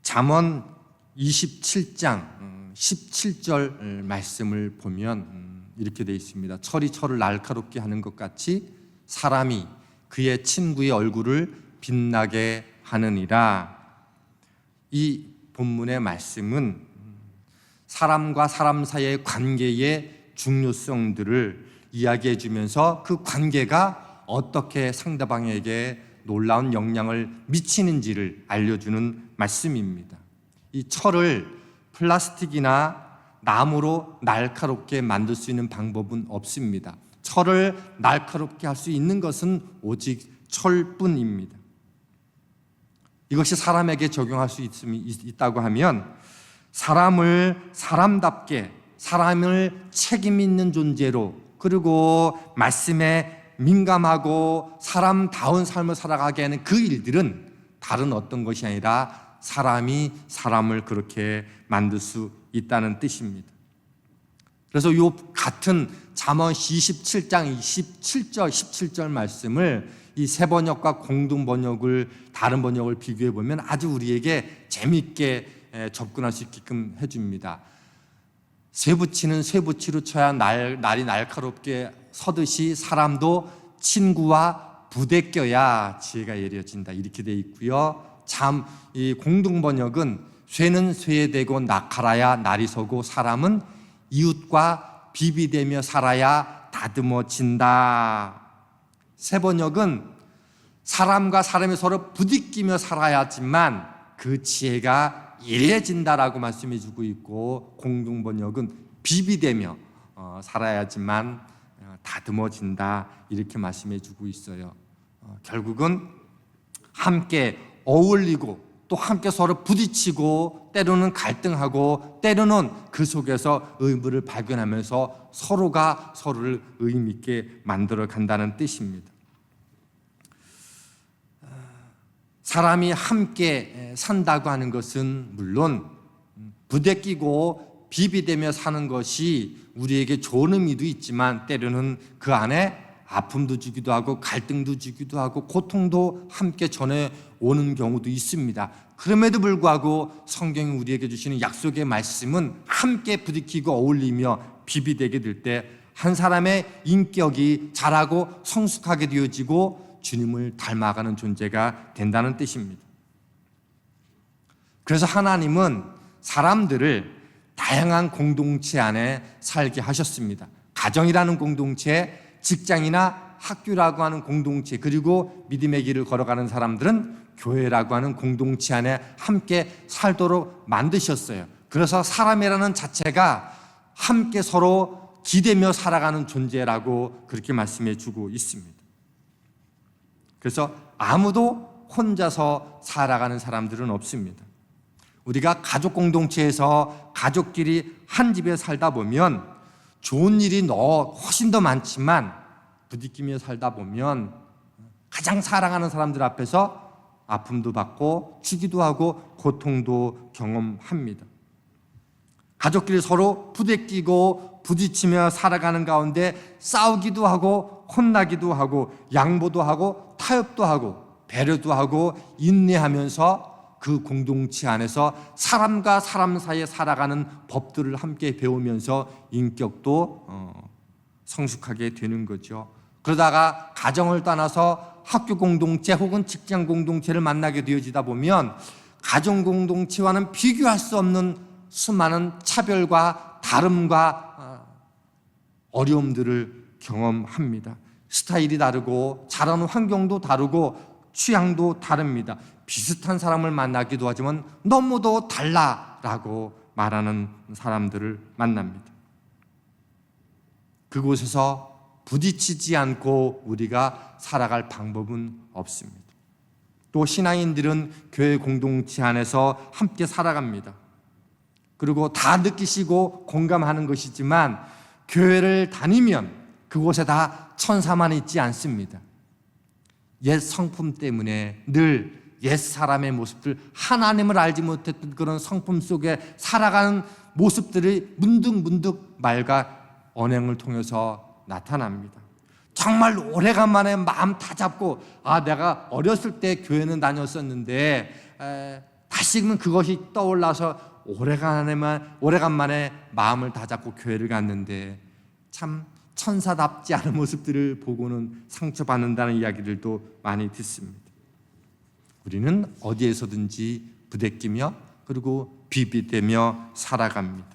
잠언 27장 17절 말씀을 보면 이렇게 되어 있습니다. 철이 철을 날카롭게 하는 것 같이 사람이 그의 친구의 얼굴을 빛나게 하느니라. 이 본문의 말씀은 사람과 사람 사이의 관계의 중요성들을 이야기해 주면서 그 관계가 어떻게 상대방에게 놀라운 영향을 미치는지를 알려주는 말씀입니다. 이 철을 플라스틱이나 나무로 날카롭게 만들 수 있는 방법은 없습니다. 철을 날카롭게 할 수 있는 것은 오직 철뿐입니다. 이것이 사람에게 적용할 수 있다고 하면 사람을 사람답게, 사람을 책임 있는 존재로, 그리고 말씀에 민감하고 사람다운 삶을 살아가게 하는 그 일들은 다른 어떤 것이 아니라 사람이 사람을 그렇게 만들 수 있다는 뜻입니다. 그래서 이 같은 잠언 27장 27절 17절 말씀을 이 새 번역과 공동 번역을 다른 번역을 비교해 보면 아주 우리에게 재미있게 접근할 수 있게끔 해줍니다. 쇠붙이는 쇠붙이로 쳐야 날이 날카롭게 서듯이 사람도 친구와 부대껴야 지혜가 예려진다, 이렇게 되어 있고요. 이 공동 번역은 쇠는 쇠에 대고 낙하라야 날이 서고 사람은 이웃과 비비되며 살아야 다듬어진다. 새 번역은 사람과 사람이 서로 부딪히며 살아야지만 그 지혜가 예려진다라고 말씀해 주고 있고, 공동 번역은 비비되며 살아야지만 다듬어진다, 이렇게 말씀해 주고 있어요. 결국은 함께 어울리고 또 함께 서로 부딪히고 때로는 갈등하고 때로는 그 속에서 의무를 발견하면서 서로가 서로를 의미 있게 만들어 간다는 뜻입니다. 사람이 함께 산다고 하는 것은 물론 부대끼고 비비되며 사는 것이 우리에게 좋은 의미도 있지만 때로는 그 안에 아픔도 주기도 하고 갈등도 주기도 하고 고통도 함께 전해오는 경우도 있습니다. 그럼에도 불구하고 성경이 우리에게 주시는 약속의 말씀은 함께 부딪히고 어울리며 비비되게 될 때 한 사람의 인격이 자라고 성숙하게 되어지고 주님을 닮아가는 존재가 된다는 뜻입니다. 그래서 하나님은 사람들을 다양한 공동체 안에 살게 하셨습니다. 가정이라는 공동체, 직장이나 학교라고 하는 공동체, 그리고 믿음의 길을 걸어가는 사람들은 교회라고 하는 공동체 안에 함께 살도록 만드셨어요. 그래서 사람이라는 자체가 함께 서로 기대며 살아가는 존재라고 그렇게 말씀해 주고 있습니다. 그래서 아무도 혼자서 살아가는 사람들은 없습니다. 우리가 가족 공동체에서 가족끼리 한 집에 살다 보면 좋은 일이 훨씬 더 많지만 부딪히며 살다 보면 가장 사랑하는 사람들 앞에서 아픔도 받고 치기도 하고 고통도 경험합니다. 가족끼리 서로 부대끼고 부딪히며 살아가는 가운데 싸우기도 하고 혼나기도 하고 양보도 하고 타협도 하고 배려도 하고 인내하면서 그 공동체 안에서 사람과 사람 사이에 살아가는 법들을 함께 배우면서 인격도 성숙하게 되는 거죠. 그러다가 가정을 떠나서 학교 공동체 혹은 직장 공동체를 만나게 되어지다 보면 가정 공동체와는 비교할 수 없는 수많은 차별과 다름과 어려움들을 경험합니다. 스타일이 다르고 자라는 환경도 다르고 취향도 다릅니다. 비슷한 사람을 만나기도 하지만 너무도 달라라고 말하는 사람들을 만납니다. 그곳에서 부딪히지 않고 우리가 살아갈 방법은 없습니다. 또 신앙인들은 교회 공동체 안에서 함께 살아갑니다. 그리고 다 느끼시고 공감하는 것이지만 교회를 다니면 그곳에 다 천사만 있지 않습니다. 옛 성품 때문에 늘 옛 사람의 모습들, 하나님을 알지 못했던 그런 성품 속에 살아가는 모습들이 문득문득 말과 언행을 통해서 나타납니다. 정말 오래간만에 마음 다 잡고 내가 어렸을 때 교회는 다녔었는데 다시금 그것이 떠올라서 오래간만에 마음을 다잡고 교회를 갔는데 참 천사답지 않은 모습들을 보고는 상처받는다는 이야기들도 많이 듣습니다. 우리는 어디에서든지 부대끼며 그리고 비비대며 살아갑니다.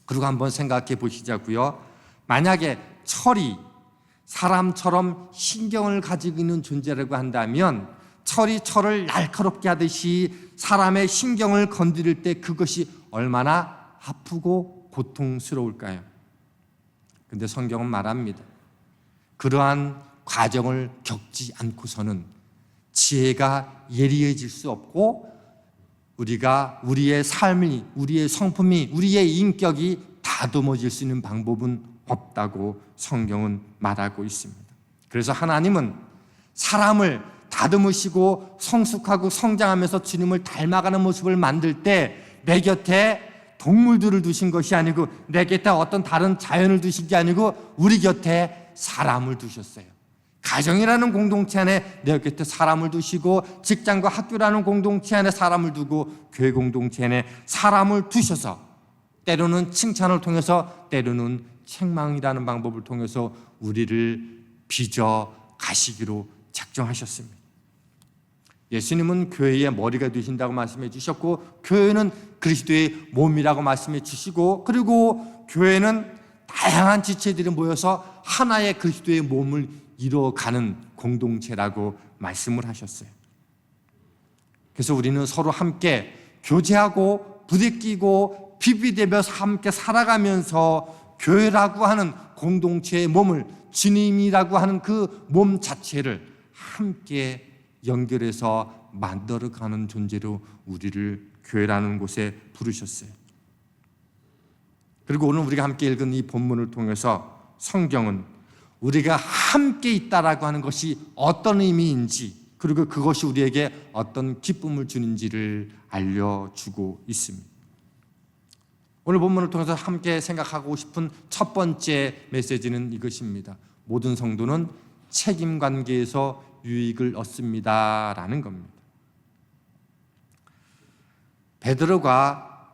그리고 한번 생각해 보시자고요. 만약에 철이 사람처럼 신경을 가지고 있는 존재라고 한다면 철이 철을 날카롭게 하듯이 사람의 신경을 건드릴 때 그것이 얼마나 아프고 고통스러울까요? 그런데 성경은 말합니다. 그러한 과정을 겪지 않고서는 지혜가 예리해질 수 없고 우리가 우리의 삶이, 우리의 성품이, 우리의 인격이 다듬어질 수 있는 방법은 없다고 성경은 말하고 있습니다. 그래서 하나님은 사람을 다듬으시고 성숙하고 성장하면서 주님을 닮아가는 모습을 만들 때 내 곁에 동물들을 두신 것이 아니고 내 곁에 어떤 다른 자연을 두신 게 아니고 우리 곁에 사람을 두셨어요. 가정이라는 공동체 안에 내 곁에 사람을 두시고 직장과 학교라는 공동체 안에 사람을 두고 교회 공동체 안에 사람을 두셔서 때로는 칭찬을 통해서 때로는 책망이라는 방법을 통해서 우리를 빚어 가시기로 작정하셨습니다. 예수님은 교회의 머리가 되신다고 말씀해 주셨고 교회는 그리스도의 몸이라고 말씀해 주시고 그리고 교회는 다양한 지체들이 모여서 하나의 그리스도의 몸을 이루어가는 공동체라고 말씀을 하셨어요. 그래서 우리는 서로 함께 교제하고 부대끼고 비비대며 함께 살아가면서 교회라고 하는 공동체의 몸을 주님이라고 하는 그 몸 자체를 함께 연결해서 만들어가는 존재로 우리를 교회라는 곳에 부르셨어요. 그리고 오늘 우리가 함께 읽은 이 본문을 통해서 성경은 우리가 함께 있다라고 하는 것이 어떤 의미인지 그리고 그것이 우리에게 어떤 기쁨을 주는지를 알려주고 있습니다. 오늘 본문을 통해서 함께 생각하고 싶은 첫 번째 메시지는 이것입니다. 모든 성도는 책임관계에서 유익을 얻습니다라는 겁니다. 베드로가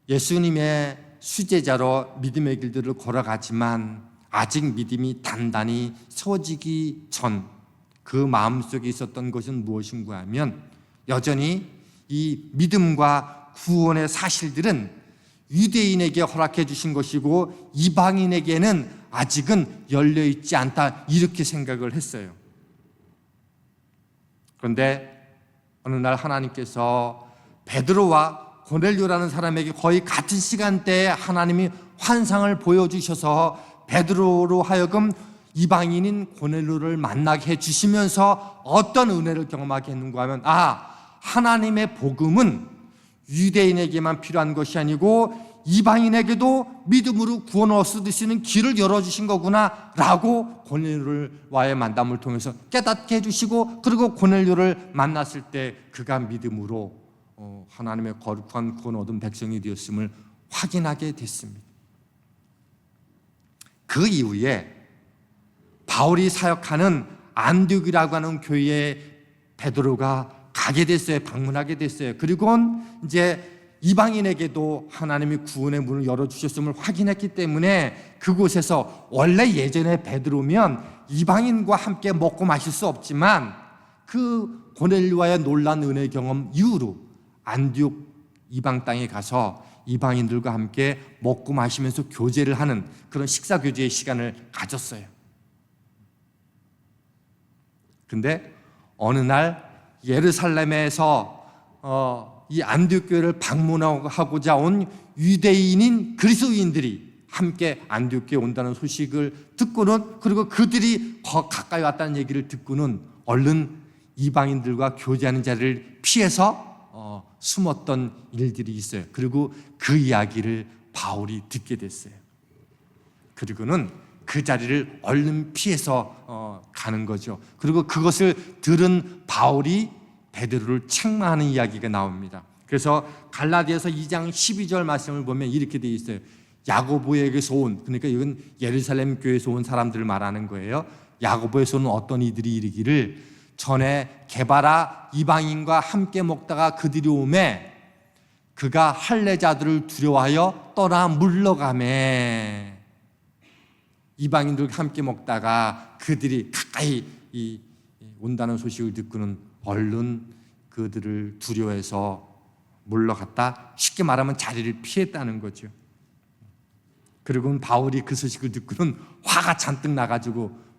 예수님의 수제자로 믿음의 길들을 걸어가지만 아직 믿음이 단단히 서지기 전 그 마음속에 있었던 것은 무엇인가 하면 여전히 이 믿음과 구원의 사실들은 유대인에게 허락해 주신 것이고 이방인에게는 아직은 열려있지 않다 이렇게 생각을 했어요. 그런데 어느 날 하나님께서 베드로와 고넬료라는 사람에게 거의 같은 시간대에 하나님이 환상을 보여주셔서 베드로로 하여금 이방인인 고넬료를 만나게 해주시면서 어떤 은혜를 경험하게 했는가 하면 하나님의 복음은 유대인에게만 필요한 것이 아니고 이방인에게도 믿음으로 구원을 얻을 수 있는 길을 열어주신 거구나 라고 고넬료와의 만남을 통해서 깨닫게 해주시고 그리고 고넬료를 만났을 때 그가 믿음으로 하나님의 거룩한 구원 얻은 백성이 되었음을 확인하게 됐습니다. 그 이후에 바울이 사역하는 안디옥이라고 하는 교회에 베드로가 가게 됐어요. 방문하게 됐어요. 그리고 이제 이방인에게도 하나님이 구원의 문을 열어주셨음을 확인했기 때문에 그곳에서 원래 예전에 베드로면 이방인과 함께 먹고 마실 수 없지만 그 고넬료와의 놀란 은혜 경험 이후로 안디옥 이방 땅에 가서 이방인들과 함께 먹고 마시면서 교제를 하는 그런 식사 교제의 시간을 가졌어요. 근데 어느 날 예루살렘에서 이 안디옥 교회를 방문하고자 온 유대인인 그리스도인들이 함께 안디옥 교회에 온다는 소식을 듣고는 그리고 그들이 가까이 왔다는 얘기를 듣고는 얼른 이방인들과 교제하는 자리를 피해서 숨었던 일들이 있어요. 그리고 그 이야기를 바울이 듣게 됐어요. 그리고는 그 자리를 얼른 피해서 가는 거죠. 그리고 그것을 들은 바울이 베드로를 책망하는 이야기가 나옵니다. 그래서 갈라디아서 2장 12절 말씀을 보면 이렇게 되어 있어요. 야고보에게서 온, 그러니까 이건 예루살렘 교회에서 온 사람들을 말하는 거예요. 야고보에서 온 어떤 이들이 이르기를 전에 게바라 이방인과 함께 먹다가 그들이 오매 그가 할례자들을 두려워하여 떠나 물러가매. 이방인들과 함께 먹다가 그들이 가까이 온다는 소식을 듣고는 얼른 그들을 두려워해서 물러갔다. 쉽게 말하면 자리를 피했다는 거죠. 그리고 바울이 그 소식을 듣고는 화가 잔뜩 나가지고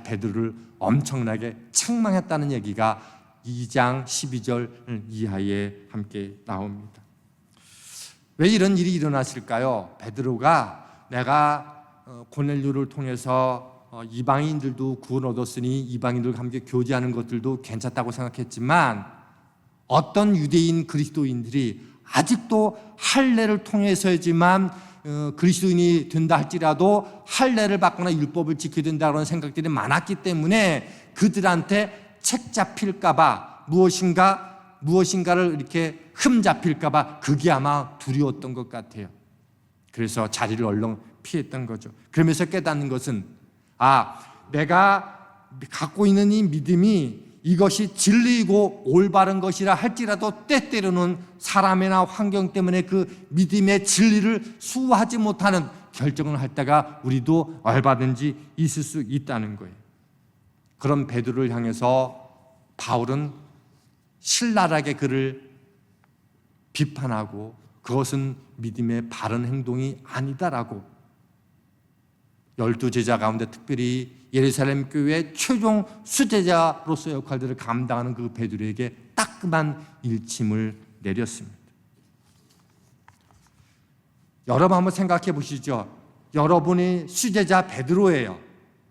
베드로를 엄청나게 책망했다는 얘기가 2장 12절 이하에 함께 나옵니다. 왜 이런 일이 일어났을까요? 베드로가 내가 고넬료를 통해서 이방인들도 구원 얻었으니 이방인들과 함께 교제하는 것들도 괜찮다고 생각했지만 어떤 유대인 그리스도인들이 아직도 할례를 통해서지만 그리스도인이 된다 할지라도 할례를 받거나 율법을 지켜야 된다는 생각들이 많았기 때문에 그들한테 책 잡힐까 봐 무엇인가를 이렇게 흠 잡힐까 봐 그게 아마 두려웠던 것 같아요. 그래서 자리를 얼른 피했던 거죠. 그러면서 깨닫는 것은 내가 갖고 있는 이 믿음이 이것이 진리이고 올바른 것이라 할지라도 때때로는 사람이나 환경 때문에 그 믿음의 진리를 수호하지 못하는 결정을 할 때가 우리도 얼마든지 있을 수 있다는 거예요. 그런 베드로를 향해서 바울은 신랄하게 그를 비판하고 그것은 믿음의 바른 행동이 아니다라고 12제자 가운데 특별히 예루살렘 교회의 최종 수제자로서 역할들을 감당하는 그 베드로에게 따끔한 일침을 내렸습니다. 여러분 한번 생각해 보시죠. 여러분이 수제자 베드로예요.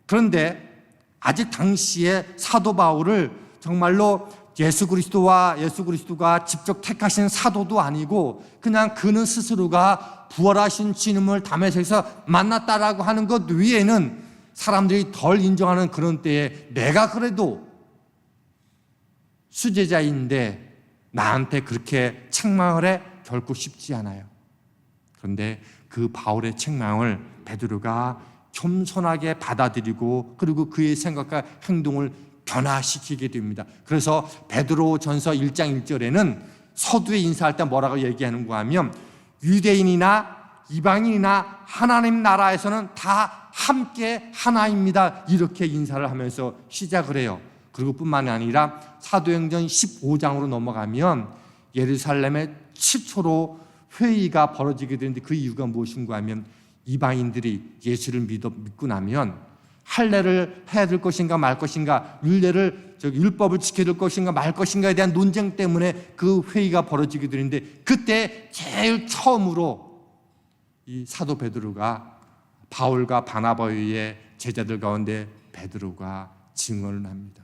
그런데 아직 당시에 사도 바울을 정말로 예수 그리스도가 직접 택하신 사도도 아니고 그냥 그는 스스로가 부활하신 주님을 다메섹에서 만났다라고 하는 것 위에는 사람들이 덜 인정하는 그런 때에 내가 그래도 수제자인데 나한테 그렇게 책망을 해 결코 쉽지 않아요. 그런데 그 바울의 책망을 베드로가 겸손하게 받아들이고 그리고 그의 생각과 행동을 변화시키게 됩니다. 그래서 베드로전서 1장 1절에는 서두에 인사할 때 뭐라고 얘기하는가 하면 유대인이나 이방인이나 하나님 나라에서는 다 함께 하나입니다. 이렇게 인사를 하면서 시작을 해요. 그리고 뿐만 아니라 사도행전 15장으로 넘어가면 예루살렘에 최초로 회의가 벌어지게 되는데 그 이유가 무엇인가 하면 이방인들이 예수를 믿고 나면 할례를 해야 될 것인가 말 것인가 율법을 지켜야 될 것인가 말 것인가에 대한 논쟁 때문에 그 회의가 벌어지게 되는데 그때 제일 처음으로 이 사도 베드로가 바울과 바나바의 제자들 가운데 베드로가 증언을 합니다.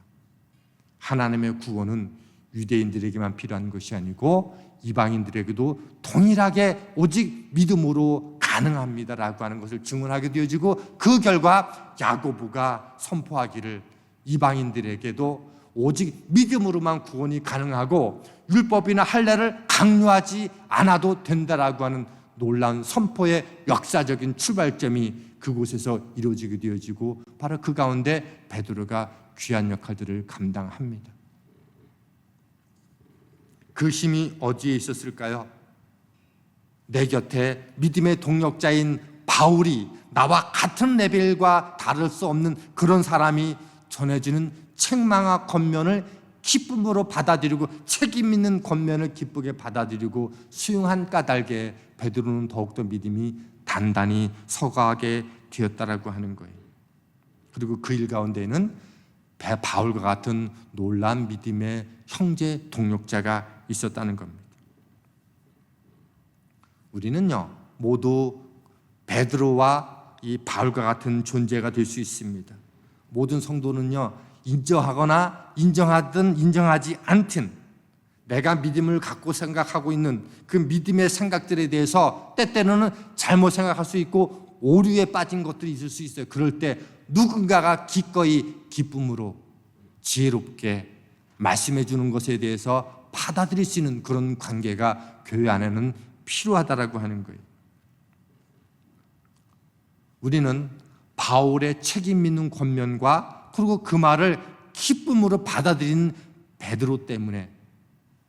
하나님의 구원은 유대인들에게만 필요한 것이 아니고 이방인들에게도 동일하게 오직 믿음으로 가능합니다라고 하는 것을 증언하게 되어지고 그 결과 야고보가 선포하기를 이방인들에게도 오직 믿음으로만 구원이 가능하고 율법이나 할례를 강요하지 않아도 된다라고 하는 놀라운 선포의 역사적인 출발점이 그곳에서 이루어지게 되어지고 바로 그 가운데 베드로가 귀한 역할들을 감당합니다. 그 힘이 어디에 있었을까요? 내 곁에 믿음의 동력자인 바울이 나와 같은 레벨과 다를 수 없는 그런 사람이 전해주는 책망과 권면을 기쁨으로 받아들이고 책임 있는 권면을 기쁘게 받아들이고 수용한 까닭에 베드로는 더욱더 믿음이 단단히 서가게 되었다라고 하는 거예요. 그리고 그 일 가운데에는 바울과 같은 놀라운 믿음의 형제 동력자가 있었다는 겁니다. 우리는요 모두 베드로와 이 바울과 같은 존재가 될 수 있습니다. 모든 성도는요 인정하거나 인정하든 인정하지 않든 내가 믿음을 갖고 생각하고 있는 그 믿음의 생각들에 대해서 때때로는 잘못 생각할 수 있고 오류에 빠진 것들이 있을 수 있어요. 그럴 때 누군가가 기꺼이 기쁨으로 지혜롭게 말씀해 주는 것에 대해서 받아들일 수 있는 그런 관계가 교회 안에는 필요하다라고 하는 거예요. 우리는 바울의 책임 있는 권면과 그리고 그 말을 기쁨으로 받아들인 베드로 때문에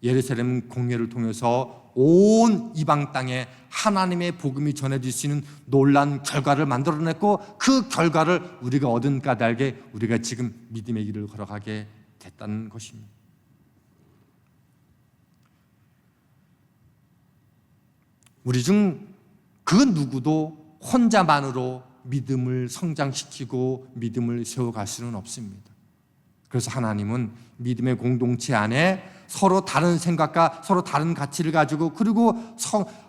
예루살렘 공회를 통해서 온 이방 땅에 하나님의 복음이 전해질 수 있는 놀라운 결과를 만들어냈고, 그 결과를 우리가 얻은 까닭에 우리가 지금 믿음의 길을 걸어가게 됐다는 것입니다. 우리 중 그 누구도 혼자만으로 믿음을 성장시키고 믿음을 세워갈 수는 없습니다. 그래서 하나님은 믿음의 공동체 안에 서로 다른 생각과 서로 다른 가치를 가지고, 그리고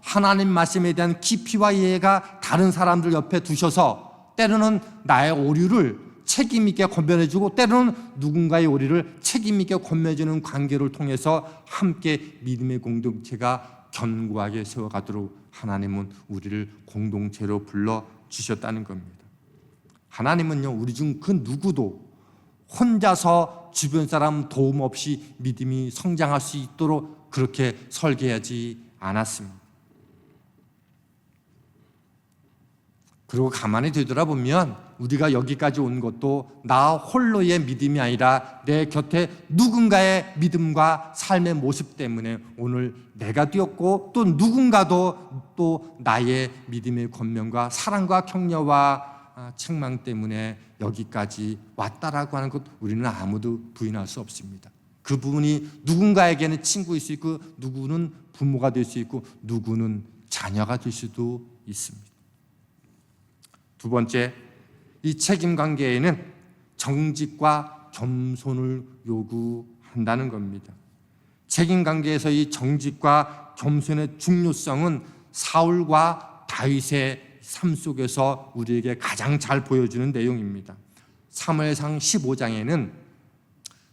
하나님 말씀에 대한 깊이와 이해가 다른 사람들 옆에 두셔서 때로는 나의 오류를 책임 있게 권면해주고, 때로는 누군가의 오류를 책임 있게 권면해주는 관계를 통해서 함께 믿음의 공동체가 견고하게 세워가도록 하나님은 우리를 공동체로 불러주셨다는 겁니다. 하나님은요, 우리 중 그 누구도 혼자서 주변 사람 도움 없이 믿음이 성장할 수 있도록 그렇게 설계하지 않았습니다. 그리고 가만히 되돌아보면 우리가 여기까지 온 것도 나 홀로의 믿음이 아니라 내 곁에 누군가의 믿음과 삶의 모습 때문에 오늘 내가 되었고, 또 누군가도 또 나의 믿음의 권면과 사랑과 격려와 책망 때문에 여기까지 왔다라고 하는 것, 우리는 아무도 부인할 수 없습니다. 그 부분이 누군가에게는 친구일 수 있고, 누구는 부모가 될 수 있고, 누구는 자녀가 될 수도 있습니다. 두 번째, 이 책임 관계에는 정직과 겸손을 요구한다는 겁니다. 책임 관계에서 이 정직과 겸손의 중요성은 사울과 다윗의 삶 속에서 우리에게 가장 잘 보여주는 내용입니다. 사무엘상 15장에는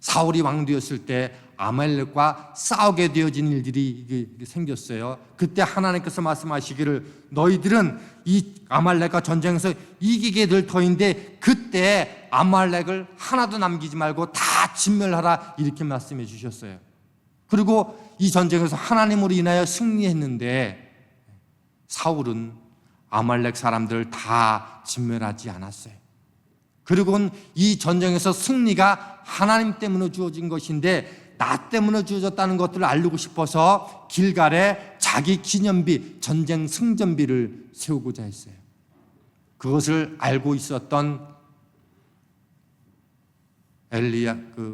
사울이 왕 되었을 때 아말렉과 싸우게 되어진 일들이 생겼어요. 그때 하나님께서 말씀하시기를 너희들은 이 아말렉과 전쟁에서 이기게 될 터인데 그때 아말렉을 하나도 남기지 말고 다 진멸하라, 이렇게 말씀해 주셨어요. 그리고 이 전쟁에서 하나님으로 인하여 승리했는데 사울은 아말렉 사람들 다 진멸하지 않았어요. 그리고는 이 전쟁에서 승리가 하나님 때문에 주어진 것인데 나 때문에 주어졌다는 것들을 알리고 싶어서 길갈에 자기 기념비, 전쟁 승전비를 세우고자 했어요. 그것을 알고 있었던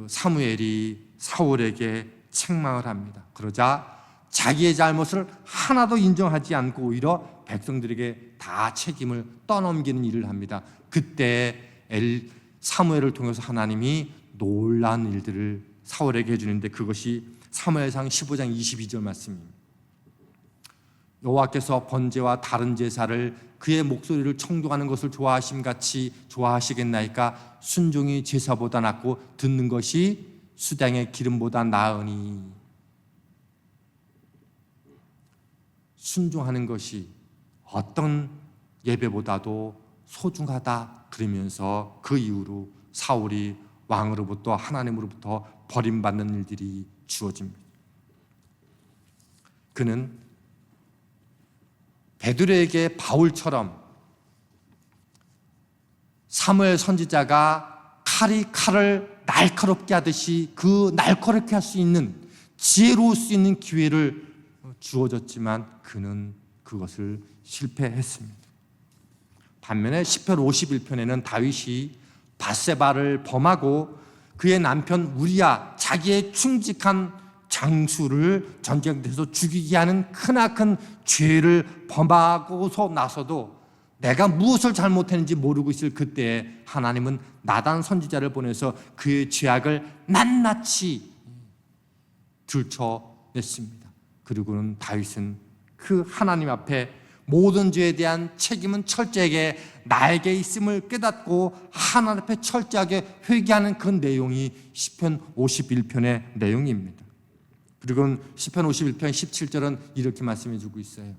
사무엘이 사울에게 책망을 합니다. 그러자 자기의 잘못을 하나도 인정하지 않고 오히려 백성들에게 다 책임을 떠넘기는 일을 합니다. 그때 사무엘을 통해서 하나님이 놀라운 일들을 사울에게 해주는데 그것이 사무엘상 15장 22절 말씀입니다. 여호와께서 번제와 다른 제사를 그의 목소리를 청종하는 것을 좋아하심같이 좋아하시겠나이까? 순종이 제사보다 낫고 듣는 것이 수당의 기름보다 나으니. 순종하는 것이 어떤 예배보다도 소중하다, 그러면서 그 이후로 사울이 왕으로부터 하나님으로부터 버림받는 일들이 주어집니다. 그는 베드로에게 바울처럼 사무엘 선지자가 칼이 칼을 날카롭게 하듯이 그 날카롭게 할 수 있는, 지혜로울 수 있는 기회를 주어졌지만 그는 그것을 실패했습니다. 반면에 시편 51편에는 다윗이 밧세바를 범하고 그의 남편 우리야, 자기의 충직한 장수를 전쟁터에서 죽이게 하는 크나큰 죄를 범하고서 나서도 내가 무엇을 잘못했는지 모르고 있을 그때에 하나님은 나단 선지자를 보내서 그의 죄악을 낱낱이 들춰냈습니다. 그리고는 다윗은 그 하나님 앞에 모든 죄에 대한 책임은 철저하게 나에게 있음을 깨닫고 하나님 앞에 철저하게 회개하는 그 내용이 시편 51편의 내용입니다. 그리고 시편 51편 17절은 이렇게 말씀해 주고 있어요.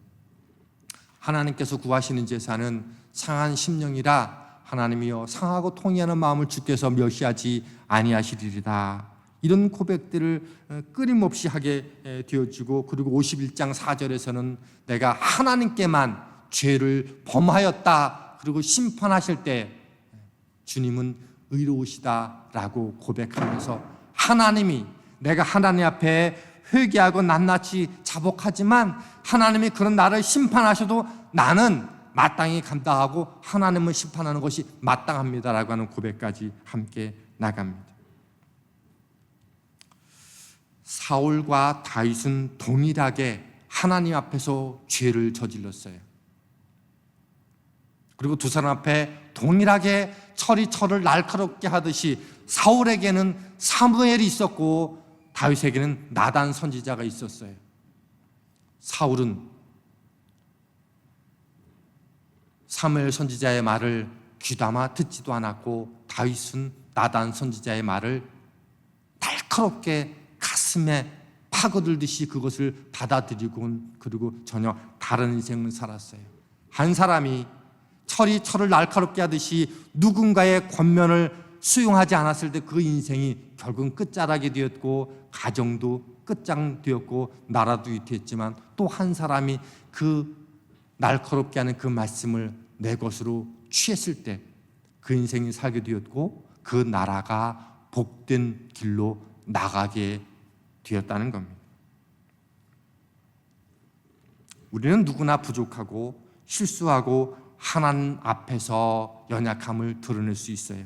하나님께서 구하시는 제사는 상한 심령이라 하나님이여 상하고 통회하는 마음을 주께서 멸시하지 아니하시리이다. 이런 고백들을 끊임없이 하게 되어지고, 그리고 51장 4절에서는 내가 하나님께만 죄를 범하였다, 그리고 심판하실 때 주님은 의로우시다라고 고백하면서 하나님이 내가 하나님 앞에 회개하고 낱낱이 자복하지만 하나님이 그런 나를 심판하셔도 나는 마땅히 감당하고 하나님을 심판하는 것이 마땅합니다라고 하는 고백까지 함께 나갑니다. 사울과 다윗은 동일하게 하나님 앞에서 죄를 저질렀어요. 그리고 두 사람 앞에 동일하게 철이 철을 날카롭게 하듯이 사울에게는 사무엘이 있었고 다윗에게는 나단 선지자가 있었어요. 사울은 사무엘 선지자의 말을 귀담아 듣지도 않았고 다윗은 나단 선지자의 말을 날카롭게 가슴에 파고들듯이 그것을 받아들이고 그리고 전혀 다른 인생을 살았어요. 한 사람이 철이 철을 날카롭게 하듯이 누군가의 권면을 수용하지 않았을 때 그 인생이 결국은 끝자락이 되었고 가정도 끝장되었고 나라도 위태했지만 또 한 사람이 그 날카롭게 하는 그 말씀을 내 것으로 취했을 때 그 인생이 살게 되었고 그 나라가 복된 길로 나가게 되었다는 겁니다. 우리는 누구나 부족하고 실수하고 하나님 앞에서 연약함을 드러낼 수 있어요.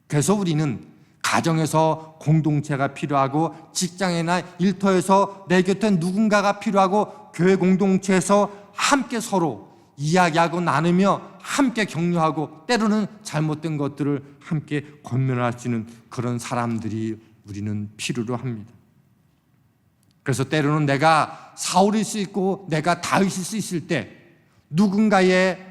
그래서 우리는 가정에서 공동체가 필요하고 직장이나 일터에서 내 곁에 누군가가 필요하고 교회 공동체에서 함께 서로 이야기하고 나누며 함께 격려하고 때로는 잘못된 것들을 함께 권면할 수 있는 그런 사람들이 우리는 필요로 합니다. 그래서 때로는 내가 사울일 수 있고 내가 다윗일 수 있을 때 누군가의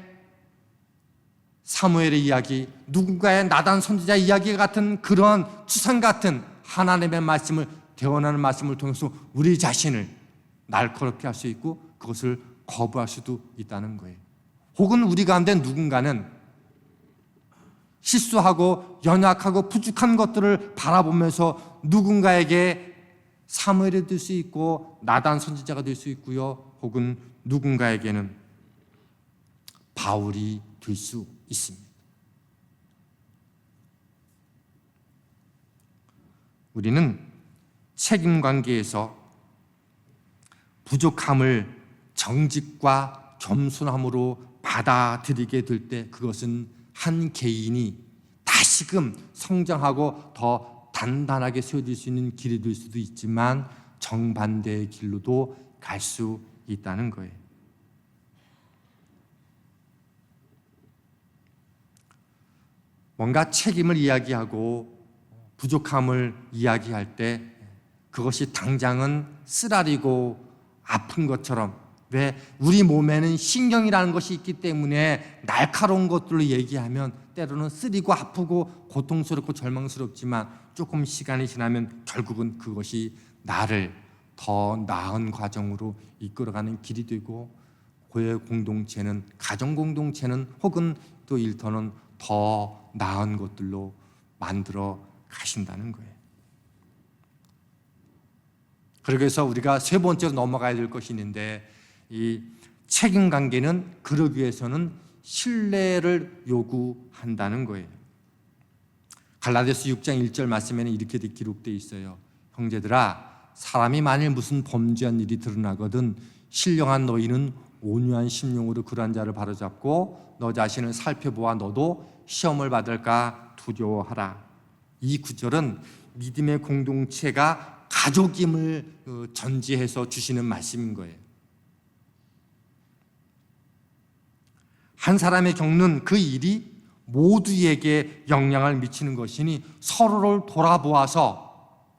사무엘의 이야기, 누군가의 나단 선지자 이야기 같은 그런 추상 같은 하나님의 말씀을 대언하는 말씀을 통해서 우리 자신을 날카롭게 할 수 있고 그것을 거부할 수도 있다는 거예요. 혹은 우리 가운데 누군가는 실수하고 연약하고 부족한 것들을 바라보면서 누군가에게 사무엘이 될 수 있고 나단 선지자가 될 수 있고요. 혹은 누군가에게는 바울이 될 수 있습니다. 우리는 책임관계에서 부족함을 정직과 겸손함으로 받아들이게 될 때 그것은 한 개인이 다시금 성장하고 더 단단하게 세워질 수 있는 길이 될 수도 있지만 정반대의 길로도 갈 수 있다는 거예요. 뭔가 책임을 이야기하고 부족함을 이야기할 때 그것이 당장은 쓰라리고 아픈 것처럼 왜 우리 몸에는 신경이라는 것이 있기 때문에 날카로운 것들로 얘기하면 때로는 쓰리고 아프고 고통스럽고 절망스럽지만 조금 시간이 지나면 결국은 그것이 나를 더 나은 과정으로 이끌어가는 길이 되고 교회 공동체는 가정 공동체는 혹은 또 일터는 더 나은 것들로 만들어 가신다는 거예요. 그래서 우리가 세 번째로 넘어가야 될 것이 있는데 이 책임관계는 그러기 위해서는 신뢰를 요구한다는 거예요. 갈라디아서 6장 1절 말씀에는 이렇게 기록되어 있어요. 형제들아 사람이 만일 무슨 범죄한 일이 드러나거든 신령한 너희는 온유한 심령으로 그러한 자를 바로잡고 너 자신을 살펴보아 너도 시험을 받을까 두려워하라. 이 구절은 믿음의 공동체가 가족임을 전제해서 주시는 말씀인 거예요. 한 사람이 겪는 그 일이 모두에게 영향을 미치는 것이니 서로를 돌아보아서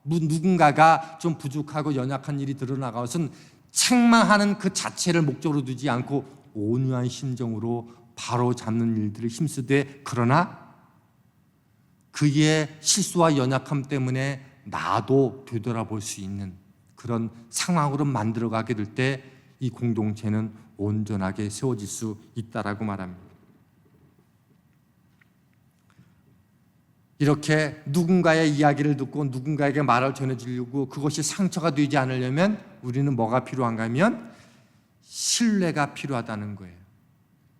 누군가가 좀 부족하고 연약한 일이 드러나가 것은 책망하는 그 자체를 목적으로 두지 않고 온유한 심정으로 바로 잡는 일들을 힘쓰되 그러나 그의 실수와 연약함 때문에 나도 되돌아볼 수 있는 그런 상황으로 만들어가게 될 때 이 공동체는 온전하게 세워질 수 있다라고 말합니다. 이렇게 누군가의 이야기를 듣고 누군가에게 말을 전해주려고 그것이 상처가 되지 않으려면 우리는 뭐가 필요한가 하면 신뢰가 필요하다는 거예요.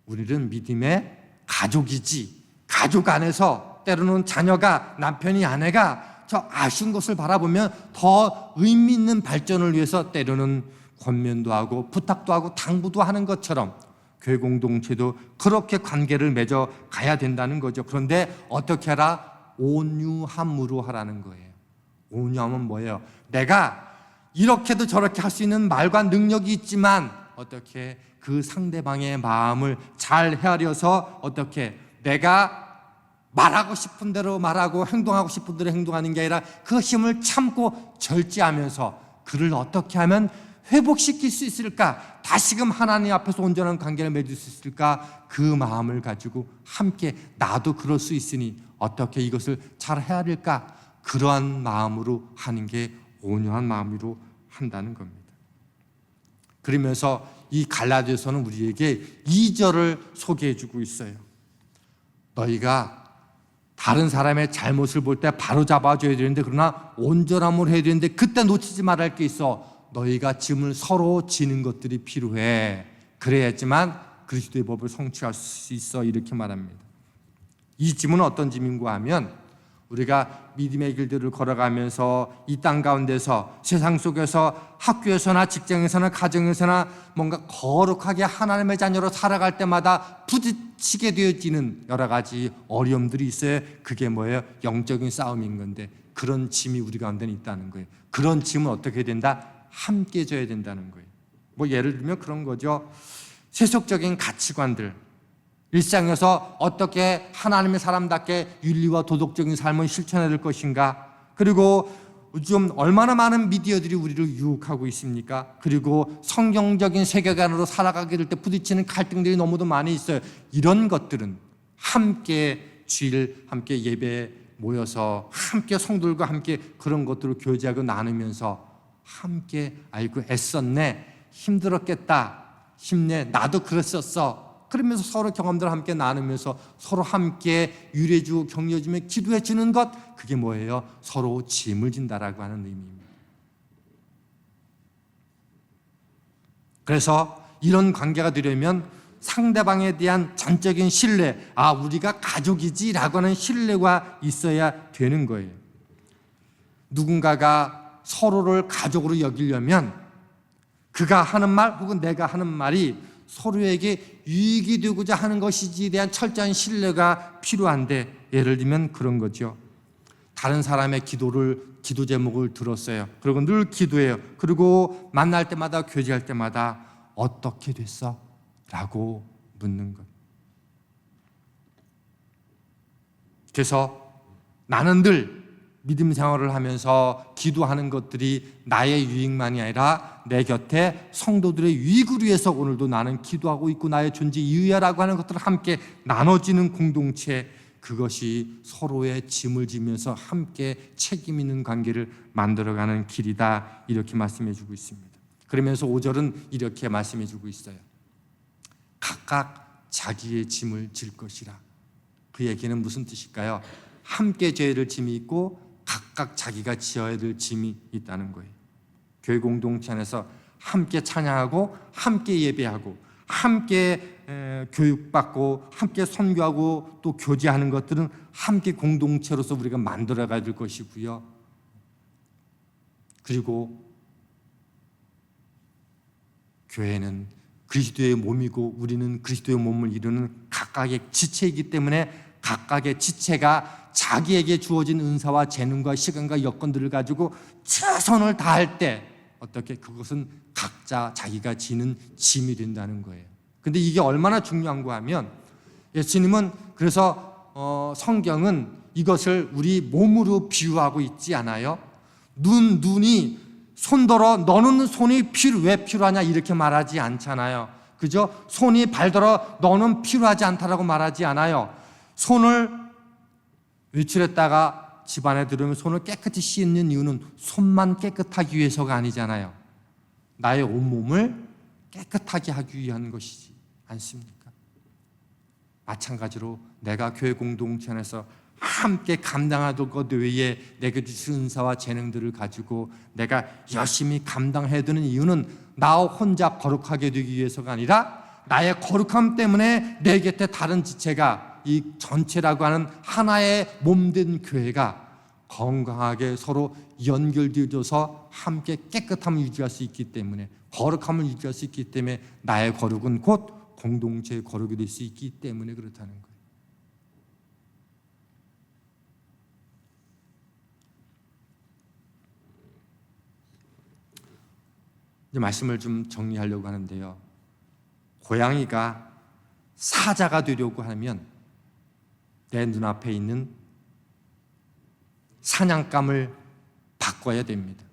우리는 믿음의 가족이지 가족 안에서 때로는 자녀가, 남편이, 아내가 저 아쉬운 것을 바라보면 더 의미 있는 발전을 위해서 때로는 권면도 하고 부탁도 하고 당부도 하는 것처럼 교회 공동체도 그렇게 관계를 맺어 가야 된다는 거죠. 그런데 어떻게 하라? 온유함으로 하라는 거예요. 온유함은 뭐예요? 내가 이렇게도 저렇게 할 수 있는 말과 능력이 있지만 어떻게 그 상대방의 마음을 잘 헤아려서 어떻게 내가 말하고 싶은 대로 말하고 행동하고 싶은 대로 행동하는 게 아니라 그 힘을 참고 절제하면서 그를 어떻게 하면 회복시킬 수 있을까? 다시금 하나님 앞에서 온전한 관계를 맺을 수 있을까? 그 마음을 가지고 함께 나도 그럴 수 있으니 어떻게 이것을 잘 헤아릴까? 그러한 마음으로 하는 게 온유한 마음으로 한다는 겁니다. 그러면서 이 갈라디아서는 우리에게 2절을 소개해 주고 있어요. 너희가 다른 사람의 잘못을 볼 때 바로 잡아줘야 되는데 그러나 온전함으로 해야 되는데 그때 놓치지 말할 게 있어. 너희가 짐을 서로 지는 것들이 필요해. 그래야지만 그리스도의 법을 성취할 수 있어. 이렇게 말합니다. 이 짐은 어떤 짐인가 하면 우리가 믿음의 길들을 걸어가면서 이 땅 가운데서 세상 속에서 학교에서나 직장에서나 가정에서나 뭔가 거룩하게 하나님의 자녀로 살아갈 때마다 부딪히게 되어지는 여러 가지 어려움들이 있어요. 그게 뭐예요? 영적인 싸움인 건데 그런 짐이 우리 가운데는 있다는 거예요. 그런 짐은 어떻게 된다? 함께 져야 된다는 거예요. 뭐 예를 들면 그런 거죠. 세속적인 가치관들, 일상에서 어떻게 하나님의 사람답게 윤리와 도덕적인 삶을 실천해야 될 것인가? 그리고 요즘 얼마나 많은 미디어들이 우리를 유혹하고 있습니까? 그리고 성경적인 세계관으로 살아가게 될 때 부딪히는 갈등들이 너무도 많이 있어요. 이런 것들은 함께 주일, 함께 예배에 모여서 함께 성도들과 함께 그런 것들을 교제하고 나누면서 함께 아이고 애썼네, 힘들었겠다, 힘내, 나도 그랬었어. 그러면서 서로 경험들을 함께 나누면서 서로 함께 유래주고 격려주며 기도해 주는 것, 그게 뭐예요? 서로 짐을 진다라고 하는 의미입니다. 그래서 이런 관계가 되려면 상대방에 대한 전적인 신뢰, 우리가 가족이지라고 하는 신뢰가 있어야 되는 거예요. 누군가가 서로를 가족으로 여기려면 그가 하는 말 혹은 내가 하는 말이 서로에게 유익이 되고자 하는 것이지에 대한 철저한 신뢰가 필요한데, 예를 들면 그런 거죠. 다른 사람의 기도 제목을 들었어요. 그리고 늘 기도해요. 그리고 만날 때마다 교제할 때마다 어떻게 됐어? 라고 묻는 것. 그래서 나는 늘 믿음 생활을 하면서 기도하는 것들이 나의 유익만이 아니라 내 곁에 성도들의 유익을 위해서 오늘도 나는 기도하고 있고 나의 존재 이유야라고 하는 것들을 함께 나눠지는 공동체, 그것이 서로의 짐을 지면서 함께 책임 있는 관계를 만들어가는 길이다, 이렇게 말씀해 주고 있습니다. 그러면서 5절은 이렇게 말씀해 주고 있어요. 각각 자기의 짐을 질 것이라. 그 얘기는 무슨 뜻일까요? 함께 져야 짐이 있고 각각 자기가 지어야 될 짐이 있다는 거예요. 교회 공동체 안에서 함께 찬양하고 함께 예배하고 함께 교육받고 함께 선교하고 또 교제하는 것들은 함께 공동체로서 우리가 만들어가야 될 것이고요. 그리고 교회는 그리스도의 몸이고 우리는 그리스도의 몸을 이루는 각각의 지체이기 때문에 각각의 지체가 자기에게 주어진 은사와 재능과 시간과 여건들을 가지고 최선을 다할 때 어떻게 그것은 각자 자기가 지는 짐이 된다는 거예요. 근데 이게 얼마나 중요한가 하면 예수님은 그래서 성경은 이것을 우리 몸으로 비유하고 있지 않아요. 눈이 손더러 너는 손이 왜 필요하냐 이렇게 말하지 않잖아요. 그죠? 손이 발더러 너는 필요하지 않다라고 말하지 않아요. 손을 외출했다가 집안에 들어오면 손을 깨끗이 씻는 이유는 손만 깨끗하기 위해서가 아니잖아요. 나의 온몸을 깨끗하게 하기 위한 것이지 않습니까? 마찬가지로 내가 교회 공동체 안에서 함께 감당하던 것 외에 내게 주신 은사와 재능들을 가지고 내가 열심히 감당해야 되는 이유는 나 혼자 거룩하게 되기 위해서가 아니라 나의 거룩함 때문에 내 곁에 다른 지체가 이 전체라고 하는 하나의 몸된 교회가 건강하게 서로 연결되어져서 함께 깨끗함을 유지할 수 있기 때문에, 거룩함을 유지할 수 있기 때문에 나의 거룩은 곧 공동체의 거룩이 될 수 있기 때문에 그렇다는 거예요. 이제 말씀을 좀 정리하려고 하는데요. 고양이가 사자가 되려고 하면 내 눈앞에 있는 사냥감을 바꿔야 됩니다.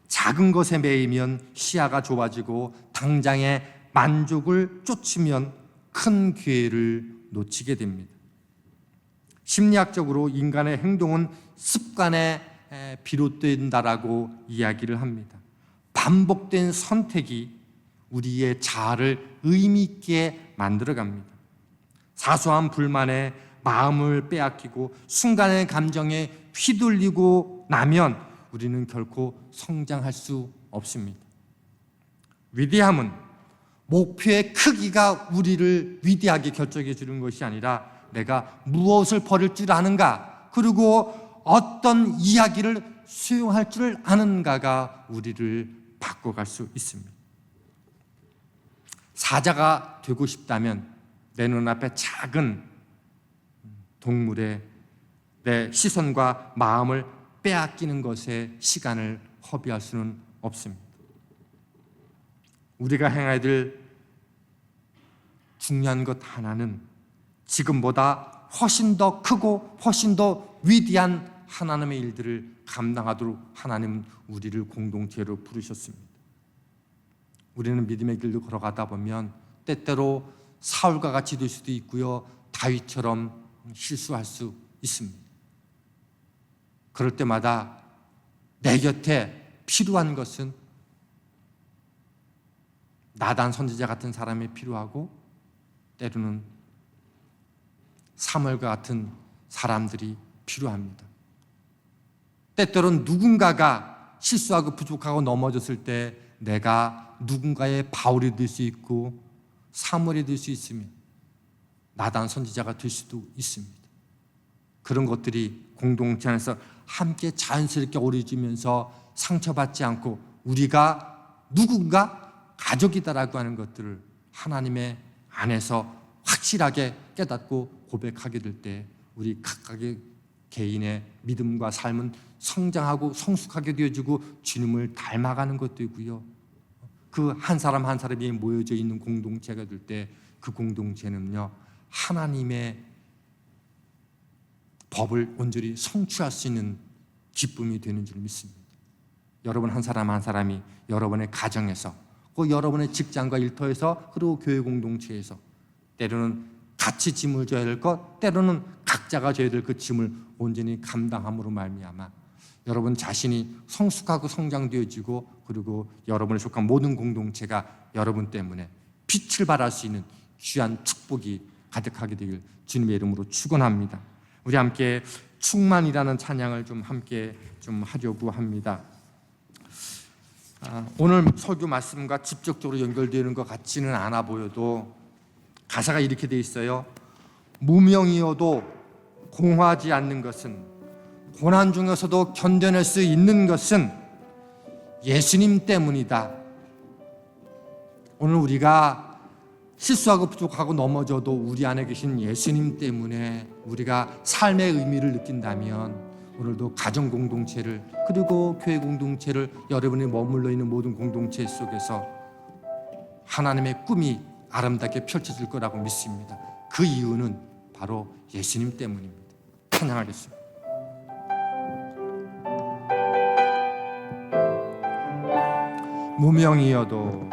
작은 것에 매이면 시야가 좁아지고 당장의 만족을 쫓으면 큰 기회를 놓치게 됩니다. 심리학적으로 인간의 행동은 습관에 비롯된다라고 이야기를 합니다. 반복된 선택이 우리의 자아를 의미 있게 만들어갑니다. 사소한 불만에 마음을 빼앗기고 순간의 감정에 휘둘리고 나면 우리는 결코 성장할 수 없습니다. 위대함은 목표의 크기가 우리를 위대하게 결정해 주는 것이 아니라 내가 무엇을 버릴 줄 아는가, 그리고 어떤 이야기를 수용할 줄 아는가가 우리를 바꿔갈 수 있습니다. 사자가 되고 싶다면 내 눈앞에 작은 동물의 내 시선과 마음을 빼앗기는 것에 시간을 허비할 수는 없습니다. 우리가 행해야 될 중요한 것 하나는 지금보다 훨씬 더 크고 훨씬 더 위대한 하나님의 일들을 감당하도록 하나님은 우리를 공동체로 부르셨습니다. 우리는 믿음의 길로 걸어가다 보면 때때로 사울과 같이 될 수도 있고요, 다윗처럼 실수할 수 있습니다. 그럴 때마다 내 곁에 필요한 것은 나단 선지자 같은 사람이 필요하고, 때로는 사무엘과 같은 사람들이 필요합니다. 때때로는 누군가가 실수하고 부족하고 넘어졌을 때 내가 누군가의 바울이 될 수 있고 사무엘이 될 수 있으면 나단 선지자가 될 수도 있습니다. 그런 것들이 공동체 안에서 함께 자연스럽게 어우러지면서 상처받지 않고 우리가 누군가 가족이다라고 하는 것들을 하나님의 안에서 확실하게 깨닫고 고백하게 될 때 우리 각각의 개인의 믿음과 삶은 성장하고 성숙하게 되어지고 주님을 닮아가는 것도이고요, 그 한 사람 한 사람이 모여져 있는 공동체가 될 때 그 공동체는요 하나님의 법을 온전히 성취할 수 있는 기쁨이 되는 줄 믿습니다. 여러분 한 사람 한 사람이 여러분의 가정에서, 그 여러분의 직장과 일터에서, 그리고 교회 공동체에서 때로는 같이 짐을 져야 될 것, 때로는 각자가 져야 될 그 짐을 온전히 감당함으로 말미암아 여러분 자신이 성숙하고 성장되어지고, 그리고 여러분에 속한 모든 공동체가 여러분 때문에 빛을 발할 수 있는 귀한 축복이 가득하게 되길 주님의 이름으로 축원합니다. 우리 함께 충만이라는 찬양을 좀 함께 좀 하려고 합니다. 오늘 설교 말씀과 직접적으로 연결되는 것 같지는 않아 보여도 가사가 이렇게 돼 있어요. 무명이어도 공허하지 않는 것은, 고난 중에서도 견뎌낼 수 있는 것은 예수님 때문이다. 오늘 우리가 실수하고 부족하고 넘어져도 우리 안에 계신 예수님 때문에 우리가 삶의 의미를 느낀다면 오늘도 가정 공동체를, 그리고 교회 공동체를, 여러분이 머물러 있는 모든 공동체 속에서 하나님의 꿈이 아름답게 펼쳐질 거라고 믿습니다. 그 이유는 바로 예수님 때문입니다. 찬양하겠습니다. 무명이어도